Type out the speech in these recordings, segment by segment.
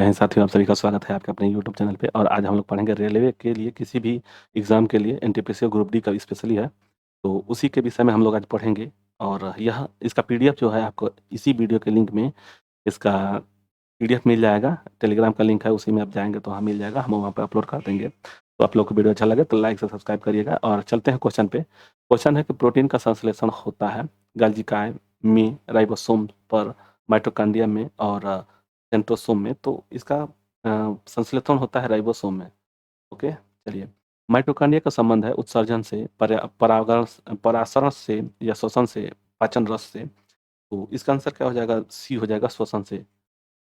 जय हिंद साथियों, आप सभी का स्वागत है आपके अपने यूट्यूब चैनल पे। और आज हम लोग पढ़ेंगे रेलवे के लिए किसी भी एग्ज़ाम के लिए एनटीपीसी ग्रुप डी का स्पेशली है, तो उसी के विषय में हम लोग आज पढ़ेंगे। और यह इसका पीडीएफ जो है आपको इसी वीडियो के लिंक में इसका पीडीएफ मिल जाएगा। टेलीग्राम का लिंक है, उसी में आप जाएँगे तो वहाँ मिल जाएगा, हम वहाँ पे अपलोड कर देंगे। तो आप लोग को वीडियो अच्छा लगे तो लाइक से सब्सक्राइब करिएगा। और चलते हैं क्वेश्चन पे। क्वेश्चन है कि प्रोटीन का संश्लेषण होता है गाल्जिकाय में, राइबोसोम पर, माइटोकॉन्ड्रिया में और सेंट्रोसोम में। तो इसका संश्लेषण होता है राइबोसोम में। ओके, चलिए। माइटोकॉन्ड्रिया का संबंध है उत्सर्जन से, परागण परासरण से या श्वसन से, पाचन रस से। तो इसका आंसर क्या हो जाएगा? सी हो जाएगा, श्वसन से।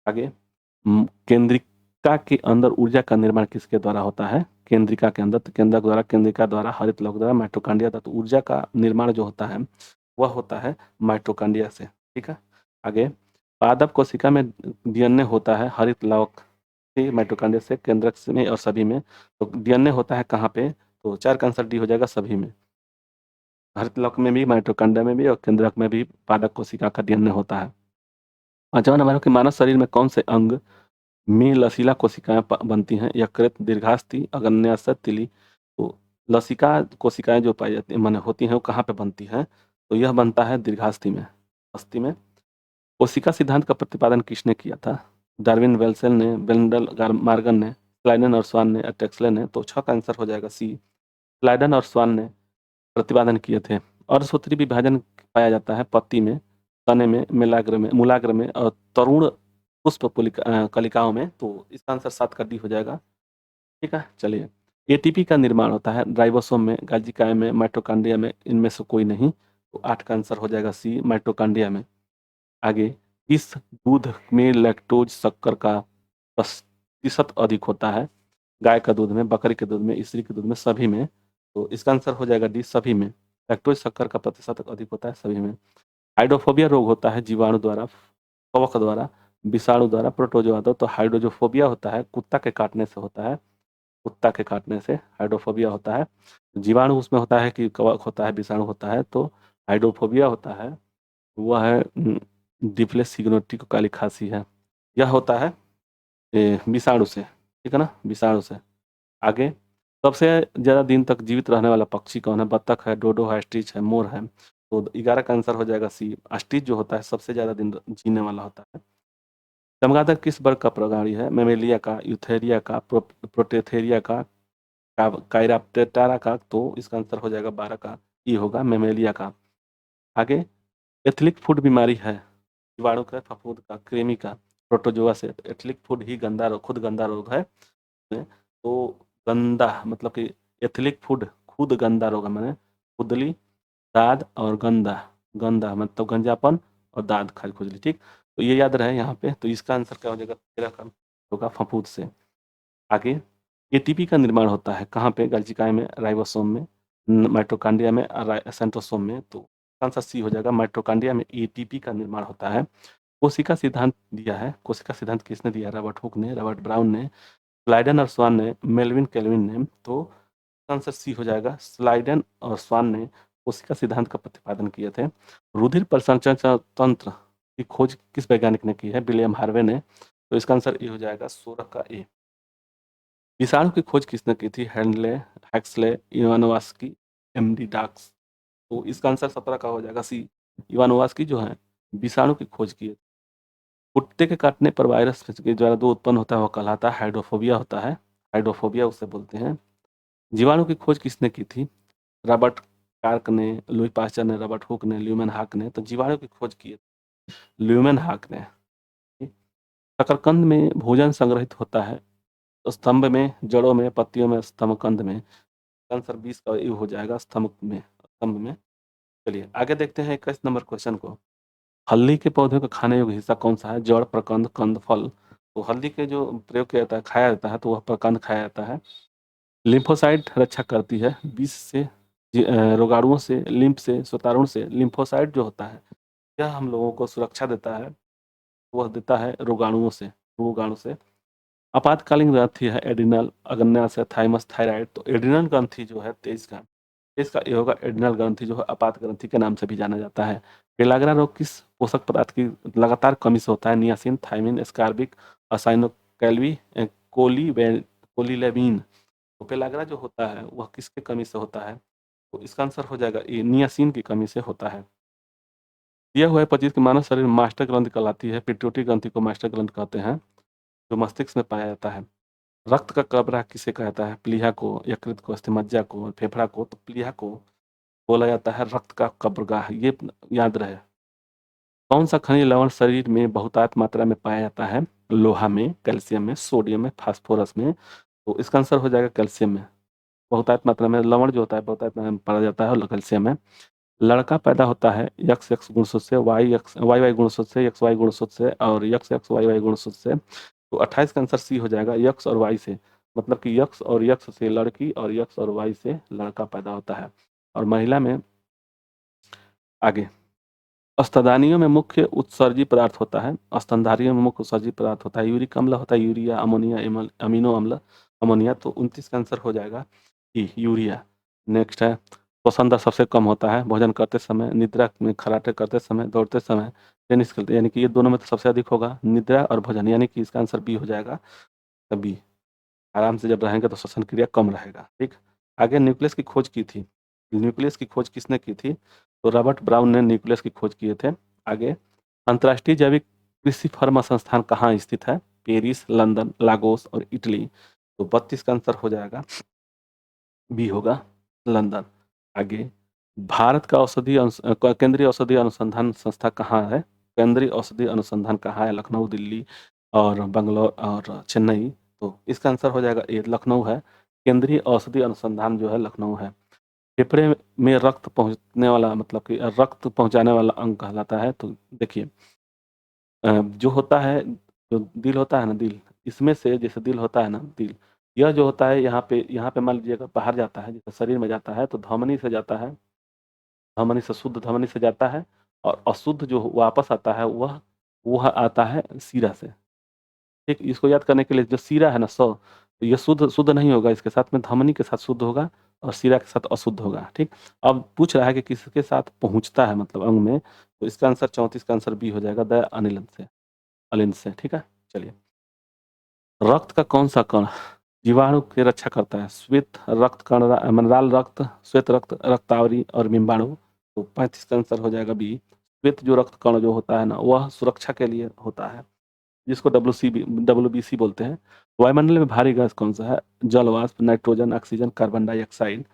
आगे, केंद्रिका के अंदर ऊर्जा का निर्माण किसके द्वारा होता है? केंद्रिका के अंदर, तो केंद्रिका द्वारा, हरित लौह द्वारा, माइटोकॉन्ड्रिया द्वारा। तो ऊर्जा का निर्माण जो होता है वह होता है माइटोकॉन्ड्रिया से। ठीक है। आगे, पादप कोशिका में डीएनए होता है हरित लौह से, माइटोकॉन्ड्रिया से, केंद्रक में और सभी में। तो डीएनए होता है कहाँ पे? तो 4 का आंसर डी हो जाएगा, सभी में। हरित लौह में भी, माइटोकॉन्ड्रिया में भी और केंद्रक में भी पादप कोशिका का डीएनए होता है। 5वां नंबर कि मानव शरीर में कौन से अंग में लसीला कोशिकाएं बनती हैं? यकृत, दीर्घास्थि, अग्न्याशय, तिली। तो लसिका कोशिकाएं जो पाई जाती है माने होती हैं, वो कहाँ पे बनती हैं? तो यह बनता है दीर्घास्थि में, अस्थि में। कोशिका सिद्धांत का प्रतिपादन किसने किया था? डार्विन, वेल्सन ने, बेंडल, मार्गन ने, स्लाइडन और स्वान ने, टेक्सले ने। तो 6 का आंसर हो जाएगा सी, स्लाइडन और स्वान ने प्रतिपादन किए थे। अर्धसूत्री विभाजन पाया जाता है पत्ती में, तने में, मूलाग्र में और तरुण पुष्प कलिकाओं में। तो इसका आंसर 7 का डी हो जाएगा। ठीक है, चलिए। एटीपी का निर्माण होता है राइबोसोम में, गाल्जिकाय में, माइटोकॉन्ड्रिया में, इनमें से कोई नहीं। तो 8 का आंसर हो जाएगा सी, माइटोकॉन्ड्रिया में। आगे, इस दूध में लैक्टोज शक्कर का प्रतिशत अधिक होता है? गाय का दूध में, बकरी के दूध में, स्त्री के दूध में, सभी में। तो इसका आंसर हो जाएगा डी, सभी में। लैक्टोज शक्कर का प्रतिशत अधिक होता है सभी में। हाइड्रोफोबिया रोग होता है जीवाणु द्वारा, कवक द्वारा, विषाणु द्वारा, प्रोटोजोआ द्वारा। तो हाइड्रोजोफोबिया होता है कुत्ता के काटने से होता है, कुत्ता के काटने से हाइड्रोफोबिया होता है। जीवाणु उसमें होता है कि कवक होता है, विषाणु होता है। तो हाइड्रोफोबिया होता है वह है डिफ्लेक्स सिग्नोटिक काली खांसी है, यह होता है विषाणु से। ठीक है ना, विषाणु से। आगे, सबसे ज़्यादा दिन तक जीवित रहने वाला पक्षी कौन है? बत्तख है, डोडो है, स्टिच है, मोर है। तो 11 का आंसर हो जाएगा सी, स्टिच जो होता है सबसे ज़्यादा दिन जीने वाला होता है। चमगादड़ किस वर्ग का प्राणी है? मेमेलिया का, यूथेरिया का, प्रोटेथेरिया का, कायराप्टेरा का। तो इसका आंसर हो जाएगा 12 का, ये होगा मेमेलिया का। आगे, एथिलिक फूड बीमारी है जीवाणु का, फफूंद का, कृमि का, प्रोटोजोआ से। एथिलिक फूड ही गंदा रोग, खुद गंदा रोग है। तो गंदा मतलब कि एथिलिक फूड खुद गंदा रोग है, माने खुदली, दाद और गंदा। गंदा मतलब गंजापन और दाद खाली खुजली। ठीक, तो ये याद रहे यहाँ पे। तो इसका आंसर क्या हो जाएगा? 13 का होगा, फफूंद से। आगे, एटीपी का निर्माण होता है कहाँ पे? गाल्जिकाय में, राइबोसोम में, माइटोकॉन्ड्रिया में और सेंट्रोसोम में। तो आंसर सी हो जाएगा, माइटोकॉन्ड्रिया में एटीपी का निर्माण होता है। कोशिका सिद्धांत दिया है, कोशिका सिद्धांत किसने दिया? रॉबर्ट हुक ने, रॉबर्ट ब्राउन ने, स्लाइडन और स्वान ने, मेल्विन केल्विन ने। तो आंसर सी हो जाएगा, स्लाइडन और स्वान ने कोशिका सिद्धांत का प्रतिपादन किए थे। रुधिर परिसंचरण तंत्र की खोज किस वैज्ञानिक ने की है? विलियम हार्वे ने। तो इसका आंसर ए हो जाएगा, 16 का ए। विषाणु की खोज किसने की थी? हेनले, हैक्सले, इवानोवास्की, एमडी डाक्स। तो इसका आंसर 17 का हो जाएगा सी, इवानोवास्की जो है विषाणु की खोज की है। कुत्ते के काटने पर वायरस के द्वारा जो उत्पन्न होता है वो कहलाता है हाइड्रोफोबिया होता है, हाइड्रोफोबिया उसे बोलते हैं। जीवाणु की खोज किसने की थी? रॉबर्ट कार्क ने, लुई पास्चर ने, रॉबर्ट हुक ने, ल्यूमेन हाक ने। तो जीवाणु की खोज की है ल्यूमेन हाक ने। शकरकंद में भोजन संग्रहित होता है स्तंभ में, जड़ों में, पत्तियों में, स्तंभकंद में। आंसर 20 का ये हो जाएगा, स्तंभ में। चलिए आगे देखते हैं 21 नंबर क्वेश्चन को। हल्दी के पौधे का खाने योग्य हिस्सा कौन सा है? जड़, प्रकंद, कंद, फल। तो हल्दी के जो प्रयोग किया जाता है, खाया जाता है, तो वह प्रकंद खाया जाता है। लिम्फोसाइट रक्षा करती है विष से, रोगाणुओं से, लिम्फ से, स्वतारुण से। लिम्फोसाइट जो होता है यह हम लोगों को सुरक्षा देता है, वह देता है रोगाणु से। आपातकालीन ग्रंथि है एड्रिनल, अग्न्याशय, थाइमस, थायराइड। तो एड्रिनल ग्रंथि जो है 23 का ये होगा। एड्रिनल ग्रंथि जो है आपात ग्रंथि के नाम से भी जाना जाता है। पेलाग्रा रोग किस पोषक पदार्थ की लगातार कमी से होता है? नियासिन, थायमिन, एस्कार्बिक, असाइनो कोलिलेमीन। तो पेलाग्रा जो होता है वह किसकी कमी से होता है? तो इसका आंसर हो जाएगा ए, नियासिन की कमी से होता है। दिया हुआ है 25 कि मानव शरीर में मास्टर ग्रंथि कहलाती है, पिट्यूटरी ग्रंथि को मास्टर ग्रंथि कहते हैं, जो मस्तिष्क में पाया जाता है। रक्त का कब्रा किसे कहता है? प्लीहा को, यकृत को, अस्थिमज्जा को, फेफड़ा को। तो प्लीहा को बोला जाता है रक्त का कब्रगाह, ये याद रहे। कौन सा खनिज लवण शरीर में बहुतायत मात्रा में पाया जाता है? लोहा में, कैल्शियम में, सोडियम में, फास्फोरस में। तो इसका आंसर हो जाएगा कैल्शियम में। बहुतायत मात्रा में लवण जो होता है बहुतायत मात्रा में पाया जाता है और कैल्शियम में। लड़का पैदा होता है यक्स यक्स गुणसूत्र से, वाई वाई गुणसूत्र से, यक्स वाई गुणसूत्र से और यक्स यक्स वाई वाई गुणसूत्र से। तो 28 का आंसर सी हो जाएगा, यक्स और वाई से। मतलब कि यक्स और यक्स से लड़की और यक्स और वाई से लड़का पैदा होता है। और महिला में आगे स्तनधारियों में मुख्य उत्सर्जी पदार्थ होता है, स्तनधारियों में मुख्य उत्सर्जी पदार्थ होता है यूरिक अम्ल होता है, यूरिया, अमोनिया, अमीनो अम्ल, अमोनिया। तो 29 का आंसर हो जाएगा ई, यूरिया। नेक्स्ट है श्वसन दर सबसे कम होता है भोजन करते समय, निद्रा में, खराटे करते समय, दौड़ते समय, टेनिस खेलते, यानी कि ये दोनों में तो सबसे अधिक होगा निद्रा और भोजन, यानी कि इसका आंसर बी हो जाएगा। बी, आराम से जब रहेंगे तो श्वसन क्रिया कम रहेगा। ठीक, आगे न्यूक्लियस की खोज की थी। न्यूक्लियस की खोज किसने की थी? तो रॉबर्ट ब्राउन ने न्यूक्लियस की खोज किए थे। आगे अंतर्राष्ट्रीय जैविक कृषि फर्मा संस्थान कहाँ स्थित है? पेरिस, लंदन, लागोस और इटली। तो 32 का आंसर हो जाएगा बी होगा, लंदन। आगे भारत का केंद्रीय औषधि अनुसंधान संस्था कहाँ है? केंद्रीय औषधि अनुसंधान कहाँ है? लखनऊ, दिल्ली और बंगलौर और चेन्नई। तो इसका आंसर हो जाएगा ए, लखनऊ है। केंद्रीय औषधि अनुसंधान जो है लखनऊ है। फेफड़े में रक्त पहुंचने वाला, मतलब कि रक्त पहुंचाने वाला अंग कहलाता है। तो देखिए जो होता है, जो दिल होता है ना, दिल, इसमें से जैसे दिल होता है ना, दिल, यह जो होता है यहाँ पे मान लीजिएगा बाहर जाता है, जैसे शरीर में जाता है तो धमनी से जाता है, धमनी से, शुद्ध धमनी से जाता है, और अशुद्ध जो वापस आता है वह आता है सीरा से। ठीक, इसको याद करने के लिए जो सीरा है ना, तो ये शुद्ध शुद्ध नहीं होगा, इसके साथ में धमनी के साथ शुद्ध होगा और सीरा के साथ अशुद्ध होगा। ठीक, अब पूछ रहा है कि किसके साथ पहुंचता है मतलब अंग में, तो इसका आंसर 34 का आंसर बी हो जाएगा, द अनिलन से, अलिन से। ठीक है, चलिए। रक्त का कौन सा कण जीवाणु की रक्षा करता है? श्वेत रक्त कण, लाल रक्त, श्वेत रक्त, रक्तावरी और बिंबाणु। तो 35 का आंसर हो जाएगा बी। श्वेत जो रक्त कण जो होता है ना, वह सुरक्षा के लिए होता है, जिसको WBC बोलते हैं। वायुमंडल में भारी गैस कौन सा है? जल वाष्प, नाइट्रोजन, ऑक्सीजन, कार्बन डाइऑक्साइड।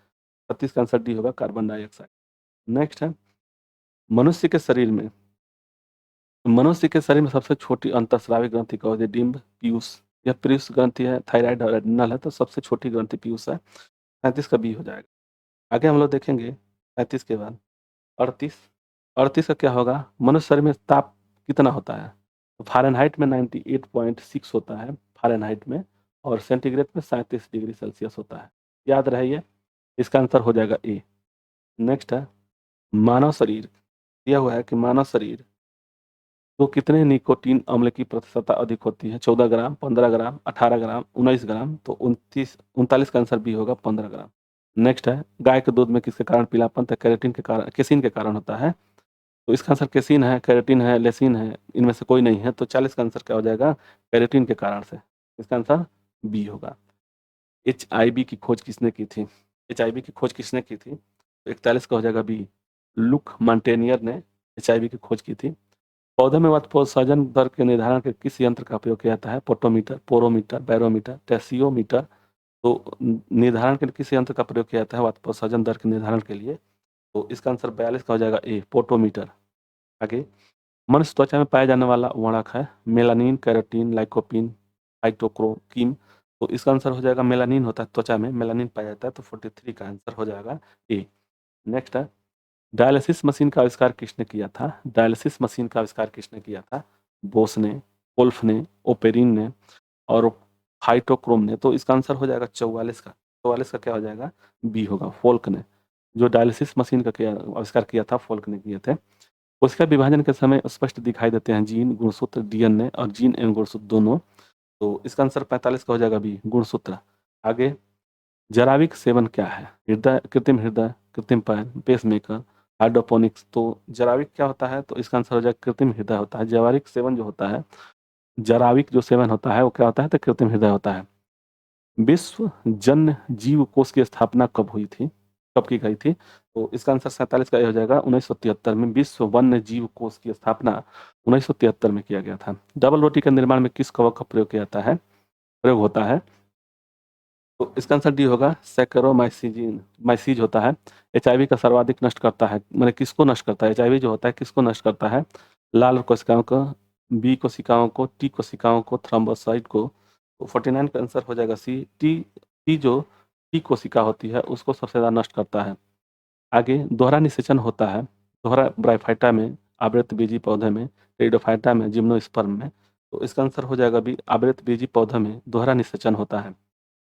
36 का आंसर डी होगा, कार्बन डाइऑक्साइड। नेक्स्ट है मनुष्य के शरीर में, मनुष्य के शरीर में सबसे छोटी अंतःस्रावी ग्रंथि कौन सी? डिंब, पीयूष। यह पीयूष ग्रंथि है, थायराइड और एड्रिनल है, तो सबसे छोटी ग्रंथि पीयूष है। 35 का बी हो जाएगा। आगे हम लोग देखेंगे 35 के बाद 38। 38 का क्या होगा? मनुष्य शरीर में ताप कितना होता है? तो फ़ारेनहाइट में 98.6 होता है फ़ारेनहाइट में, और सेंटीग्रेड में 37 डिग्री सेल्सियस होता है। याद रहिए, इसका आंसर हो जाएगा ए। नेक्स्ट है मानव शरीर, दिया हुआ है कि मानव शरीर तो कितने निकोटीन अम्ल की प्रतिशतता अधिक होती है? 14 ग्राम, 15 ग्राम, 18 ग्राम, 19 ग्राम। तो 39 का आंसर बी होगा, 15 ग्राम। नेक्स्ट है गाय के दूध में किसके कारण पीलापन? तो केराटिन के कारण, केसिन के कारण होता है। तो इसका आंसर केसिन है, केराटिन है, लेसिन है, इनमें से कोई नहीं है। तो 40 का आंसर क्या हो जाएगा? केराटिन के कारण से। इसका आंसर बी होगा। HIV की खोज किसने की थी? HIV की खोज किसने की थी? तो 41 का हो जाएगा बी, लुक मांटेनियर ने HIV की खोज की थी। पौधे में वाष्पोत्सर्जन दर के निर्धारण के किस यंत्र का उपयोग किया जाता है? पोटोमीटर, पोरोमीटर, बैरोमीटर, टेसियोमीटर। तो निर्धारण के लिए किस यंत्र का प्रयोग किया जाता है वाष्पोत्सर्जन दर के निर्धारण के लिए? तो इसका आंसर 42 का हो जाएगा ए, पोटोमीटर। आगे मनुष्य त्वचा में पाया जाने वाला वर्णक है मेलानिन, कैरोटीन, लाइकोपिन, साइटोक्रोम। तो इसका आंसर हो जाएगा मेलानिन होता है, त्वचा में मेलानिन पाया जाता है। तो 43 का आंसर हो जाएगा ए। नेक्स्ट है डायलिसिस मशीन का आविष्कार किसने किया था? डायलिसिस मशीन का आविष्कार किसने किया था? बोस ने, वोल्फ ने, ओपेरिन ने और फाइटोक्रोम ने। तो इसका आंसर हो जाएगा 44 का। 44 का क्या हो जाएगा? बी होगा, फोल्क ने। जो डायलिसिस मशीन का आविष्कार किया था, फोल्क ने किए थे। उसका विभाजन के समय स्पष्ट दिखाई देते हैं जीन, गुणसूत्र, DNA, और जीन एवं गुणसूत्र दोनों। तो इसका आंसर 45 का हो जाएगा बी, गुणसूत्र। आगे जराविक सेवन क्या है? हृदय, कृत्रिम पैर, पेसमेकर, हाइड्रोपोनिक्स। तो जराविक क्या होता है? तो इसका आंसर हो जाएगा कृत्रिम हृदय होता है। जैविक सेवन जो होता है जराविक जो सेवन होता है वो क्या होता है? तो कृत्रिम हृदय होता है। विश्व जन्य जीव कोष की स्थापना कब हुई थी? कब की गई थी? तो इसका आंसर 47 का ये हो जाएगा 1973 में विश्व वन्य जीव कोष की स्थापना 1973 में किया गया था। डबल रोटी के निर्माण में किस कवक का प्रयोग किया जाता है? प्रयोग होता है? तो इसका आंसर डी होगा, सैकरोमाइसिन माइसिज होता है। एचआईवी का सर्वाधिक नष्ट करता है, मैंने किसको नष्ट करता है? एचआईवी जो होता है किसको नष्ट करता है? लाल कोशिकाओं को, बी कोशिकाओं को, टी कोशिकाओं को, थ्रोम्बोसाइट को। तो 49 का आंसर हो जाएगा सी, टी। टी जो टी कोशिका होती है उसको सबसे ज़्यादा नष्ट करता है। आगे दोहरा निषेचन होता है। दोहरा ब्राइफाइटा में, आवृत बीजी पौधे में, टेरिडोफाइटा में, जिम्नोस्पर्म में। तो इसका आंसर हो जाएगा बी, आवृत बीजी पौधे में दोहरा निषेचन होता है।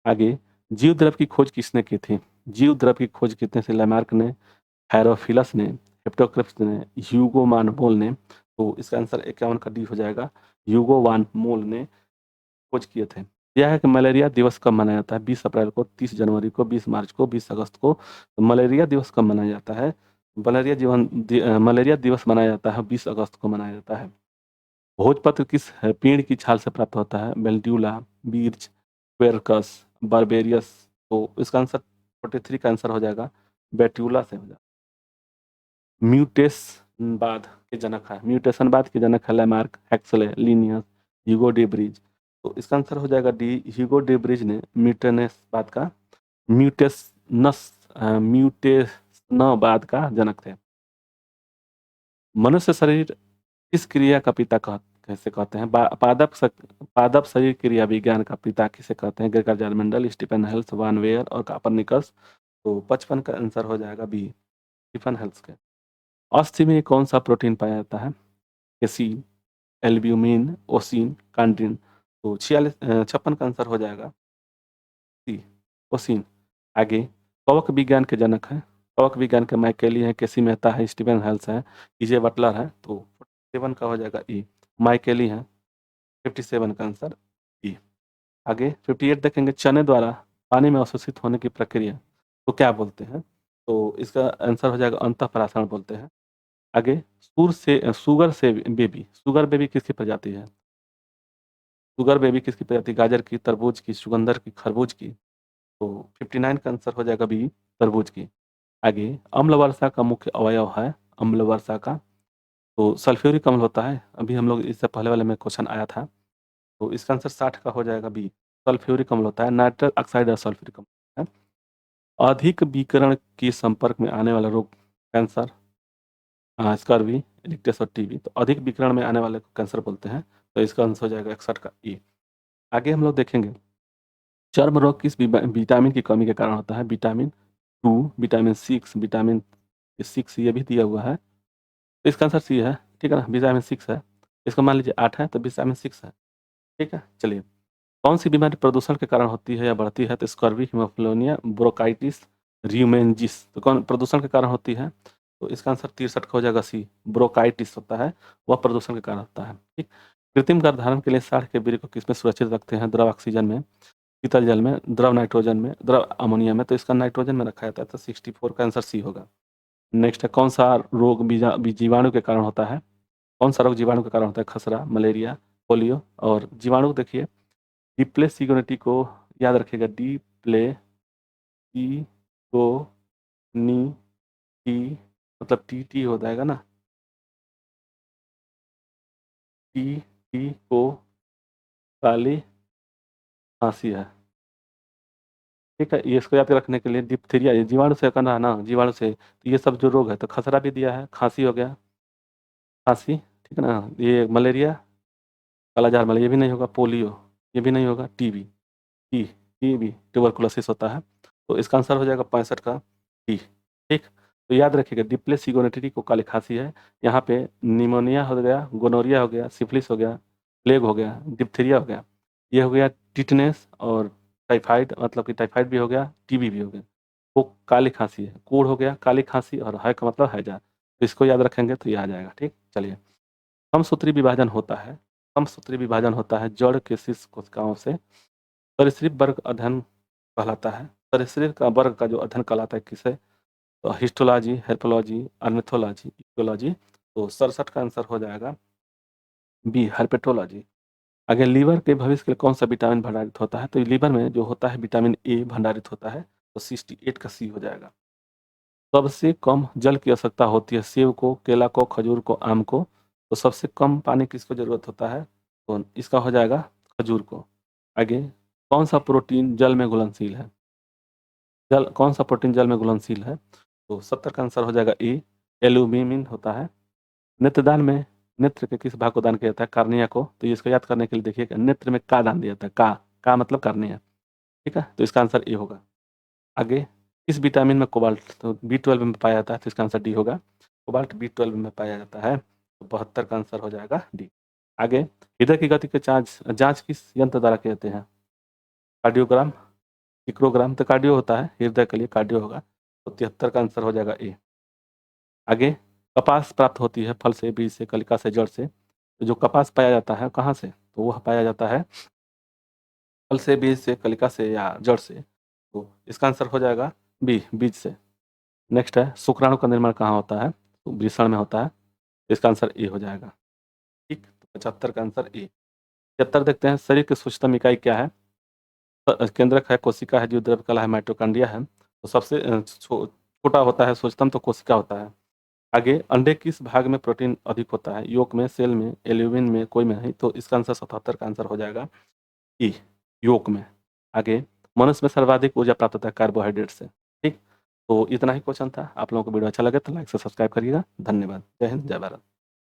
आगे जीव द्रव की खोज किसने की थी? जीव द्रव की खोज कितने से? लैमार्क ने, हेरोफिलस ने, हेप्टोक्रिप्स ने, ह्यूगो वान मोल ने। तो इसका आंसर 51 का डी हो जाएगा, ह्यूगो वान मोल ने खोज किए थे। यह है कि मलेरिया दिवस कब मनाया जाता है? 20 अप्रैल को, 30 जनवरी को, 20 मार्च को, 20 अगस्त को। तो मलेरिया दिवस कब मनाया जाता है? मलेरिया दिवस मनाया जाता है 20 अगस्त को मनाया जाता है। भोजपत्र किस पेड़ की छाल से प्राप्त होता है? बेल्ड्यूला, बीर्च, क्वेरकस, बारबेरियस। तो इसका आंसर 43 का आंसर हो जाएगा, बेट्यूला से हो जाएगा। म्यूटेशनवाद के जनक है, म्यूटेशनवाद के जनक है Lamarck, Huxley, Linnaeus, Hugo de Vries. तो इसका आंसर हो जाएगा डी, ह्यूगो डे ब्रिज ने म्यूटेशनवाद का म्यूटेशनवाद का जनक थे। मनुष्य शरीर किस क्रिया का पिता कैसे कहते हैं? पादप शरीर क्रिया विज्ञान का पिता किसे कहते हैं? ग्रेगर मेंडल, स्टीफन हेल्स, वान वेयर और कापरनिकस। तो 55 का आंसर हो जाएगा बी, स्टीफन हेल्स के। अस्थि में कौन सा प्रोटीन पाया जाता है? Casein, albumin, ossein, chondrin. तो 56 का आंसर हो जाएगा सी, ओसिन। आगे कवक विज्ञान के जनक है, कवक विज्ञान के माइकेली है, केसी मेहता है, स्टीफन हेल्स है, ईजे बटलर है। तो 47 का हो जाएगा ई, माइकेली है। 57 का आंसर ई। आगे 58 देखेंगे, चने द्वारा पानी में अवशोषित होने की प्रक्रिया को क्या बोलते हैं? तो इसका आंसर हो जाएगा अंतःपराशरण बोलते हैं। आगे शुगर बेबी किसकी प्रजाति है? शुगर बेबी किसकी प्रजाति? गाजर की, तरबूज की, चुकंदर की, खरबूज की। तो 59 का आंसर हो जाएगा बी, तरबूज की। आगे अम्ल वर्षा का मुख्य अवयव है, अम्ल वर्षा का। तो सल्फ्यूरिक अम्ल होता है। अभी हम लोग इससे पहले वाले में क्वेश्चन आया था। तो इसका आंसर 60 का हो जाएगा बी, सल्फ्यूरिक अम्ल होता है, नाइट्रस ऑक्साइड और सल्फ्यूरिक अम्ल है। अधिक विकिरण के संपर्क में आने वाला रोग, कैंसर, स्कर्वी, इरिक्टस और टीबी। तो अधिक विकिरण में आने वाले को कैंसर बोलते हैं। तो इसका आंसर हो जाएगा 61 का ई। आगे हम लोग देखेंगे चर्म रोग किस विटामिन की कमी के कारण होता है? विटामिन 2, विटामिन 6, विटामिन 6 ये भी दिया हुआ है। तो इसका आंसर सी है, ठीक है ना, विटामिन 6 है। इसको मान लीजिए 8 है तो विटामिन 6 है, ठीक है। चलिए, कौन सी बीमारी प्रदूषण के कारण होती है या बढ़ती है? तो स्कर्वी, हीमोफिलोनिया, ब्रोंकाइटिस, र्यूमेंजिस। तो कौन प्रदूषण के कारण होती है? तो इसका आंसर 63 का हो जाएगा सी, ब्रोंकाइटिस होता है, वह प्रदूषण के कारण होता है, ठीक। कृत्रिम गर्भधारण के लिए साढ़ के बीज को किसमें सुरक्षित रखते हैं? द्रव ऑक्सीजन में, शीतल जल में, द्रव नाइट्रोजन में, द्रव अमोनिया में। तो इसका नाइट्रोजन में रखा जाता है। तो 64 का आंसर सी होगा। नेक्स्ट है, कौन सा रोग जीवाणु के कारण होता है? कौन सा रोग जीवाणु के कारण होता है? खसरा, मलेरिया, पोलियो और जीवाणु। देखिए डिप्लेसिगोनिटी को याद रखिएगा, डी मतलब टी टी हो जाएगा ना, टी टी को काली खांसी है, ठीक है। ये इसको याद रखने के लिए डिप्थीरिया, ये जीवाणु से करना है ना, जीवाणु से। तो ये सब जो रोग है, तो खसरा भी दिया है, खांसी हो गया, खांसी, ठीक है ना। ये मलेरिया, कालाजार मलेरिया, ये भी नहीं होगा। पोलियो ये भी नहीं होगा। टीबी, टी टीबी ट्यूबरकुलोसिस होता है। तो इसका आंसर हो जाएगा 65 का टी, ठीक। तो याद रखिएगा डिप्लेसिगोनेटरी को काली खांसी है। यहाँ पे निमोनिया हो गया, गोनोरिया हो गया, सिफिलिस हो गया, प्लेग हो गया, डिप्थीरिया हो गया, ये हो गया टिटनेस और टाइफाइड, मतलब कि टाइफाइड भी हो गया, टीबी भी हो गया। वो काली खांसी है, कोढ़ हो गया, काली खांसी, और है का मतलब हैजा। तो इसको याद रखेंगे तो ये आ जाएगा, ठीक। चलिए, समसूत्री विभाजन होता है, समसूत्री विभाजन होता है जड़ के शीर्ष कोशिकाओं से। सरीसृप वर्ग अध्ययन कहलाता है, सरीसृप का वर्ग का जो अध्ययन कहलाता है किसे? तो हिस्टोलॉजी, हेर्पेटोलॉजी, ऑर्निथोलॉजी, इकोलॉजी। तो 67 का आंसर हो जाएगा बी, हेर्पेटोलॉजी। आगे लीवर के भविष्य के लिए कौन सा विटामिन भंडारित होता है? तो लीवर में जो होता है विटामिन ए भंडारित होता है, तो 68 का सी हो जाएगा। सबसे कम जल की आवश्यकता होती है सेब को, केला को, खजूर को, आम को, तो सबसे कम पानी किसको ज़रूरत होता है? तो इसका हो जाएगा खजूर को। आगे कौन सा प्रोटीन जल में घुलनशील है? कौन सा प्रोटीन जल में घुलनशील है? तो 70 का आंसर हो जाएगा ए, एल्यूमिन होता है। नेत्रदान में नेत्र के किस भाग को दान किया जाता है? कार्निया को। तो ये इसको याद करने के लिए देखिए नेत्र में का दान दिया जाता है, का मतलब कार्निया, ठीक है? तो इसका आंसर ए होगा। आगे किस विटामिन में कोबाल्ट? तो बी12 में पाया जाता है, तो इसका आंसर डी होगा। कोबाल्ट बी12 में पाया जाता है, तो 72 का आंसर हो जाएगा डी। आगे हृदय की गति के जांच किस यंत्र द्वारा किए जाते हैं? कार्डियोग्राम, इक्रोग्राम, तो कार्डियो होता है, हृदय के लिए कार्डियो होगा, तो 73 का आंसर हो जाएगा ए। आगे कपास प्राप्त होती है फल से, बीज से, कलिका से, जड़ से। तो जो कपास पाया जाता है कहाँ से? तो वह पाया जाता है फल से, बीज से, कलिका से या जड़ से। तो इसका आंसर हो जाएगा बी, बीज से। नेक्स्ट है शुक्राणु का निर्माण कहाँ होता है? तो वृषण में होता है, तो इसका आंसर ए हो जाएगा। ठीक, तो 75 का आंसर ए। 73 देखते हैं शरीर की सूक्ष्मतम इकाई क्या है? केंद्रक है, कोशिका है, जीवद्रव्य कला है, माइटोकॉन्ड्रिया है। तो सबसे छोटा होता है सूक्ष्मतम, तो कोशिका होता है। आगे अंडे किस भाग में प्रोटीन अधिक होता है? योक में, सेल में, एल्यूमिन में, कोई में नहीं, तो इसका आंसर 77 का आंसर हो जाएगा ई, योक में। आगे मनुष्य में सर्वाधिक ऊर्जा प्राप्त होता है कार्बोहाइड्रेट से। ठीक, तो इतना ही क्वेश्चन था। आप लोगों को वीडियो अच्छा लगे तो लाइक से सब्सक्राइब करिएगा। धन्यवाद। जय हिंद, जय भारत।